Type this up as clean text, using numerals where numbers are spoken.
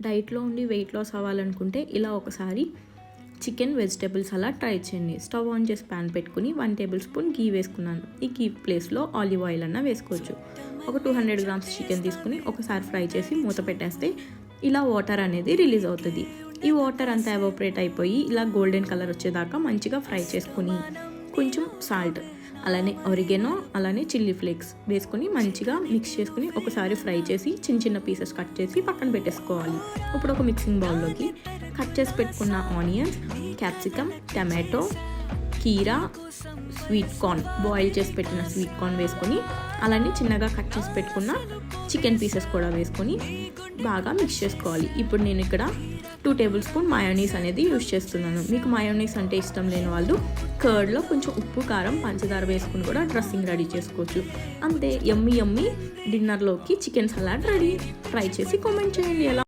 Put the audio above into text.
డైట్లో ఉండి weight loss అవ్వాలనుకుంటే ఇలా ఒకసారి చికెన్ వెజిటేబుల్ సలాడ్ ట్రై చేయండి. స్టవ్ ఆన్ చేసి ప్యాన్ పెట్టుకుని 1 టేబుల్ స్పూన్ గీ వేసుకున్నాను. ఈ గీ ప్లేస్లో ఆలివ్ ఆయిల్ అన్న వేసుకోవచ్చు. ఒక 200 గ్రామ్స్ చికెన్ తీసుకుని ఒకసారి ఫ్రై చేసి మూత పెట్టేస్తే ఇలా వాటర్ అనేది రిలీజ్ అవుతుంది. ఈ వాటర్ అంతా ఎవాపరేట్ అయిపోయి ఇలా గోల్డెన్ కలర్ వచ్చేదాకా మంచిగా ఫ్రై చేసుకుని కొంచెం సాల్ట్, అలానే ఒరిగెనో, అలానే చిల్లీ ఫ్లేక్స్ వేసుకొని మంచిగా మిక్స్ చేసుకుని ఒకసారి ఫ్రై చేసి చిన్న చిన్న పీసెస్ కట్ చేసి పక్కన పెట్టేసుకోవాలి. ఇప్పుడు ఒక మిక్సింగ్ బౌల్లోకి కట్ చేసి పెట్టుకున్న ఆనియన్స్, క్యాప్సికమ్, టమాటో, కీరా, స్వీట్ కార్న్, బాయిల్ చేసి పెట్టిన స్వీట్ కార్న్ వేసుకొని అలానే చిన్నగా కట్ చేసి పెట్టుకున్న చికెన్ పీసెస్ కూడా వేసుకొని బాగా మిక్స్ చేసుకోవాలి. ఇప్పుడు నేను ఇక్కడ 2 టేబుల్ స్పూన్ మయోనీస్ అనేది యూజ్ చేస్తున్నాను. మీకు మయోనీస్ అంటే ఇష్టం లేని వాళ్ళు కర్డ్లో కొంచెం ఉప్పు, కారం, పంచదార వేసుకుని కూడా డ్రెస్సింగ్ రెడీ చేసుకోవచ్చు. అంతే, యమ్మీ యమ్మీ డిన్నర్లోకి చికెన్ సలాడ్ రెడీ. ట్రై చేసి కామెంట్ చేయండి ఎలా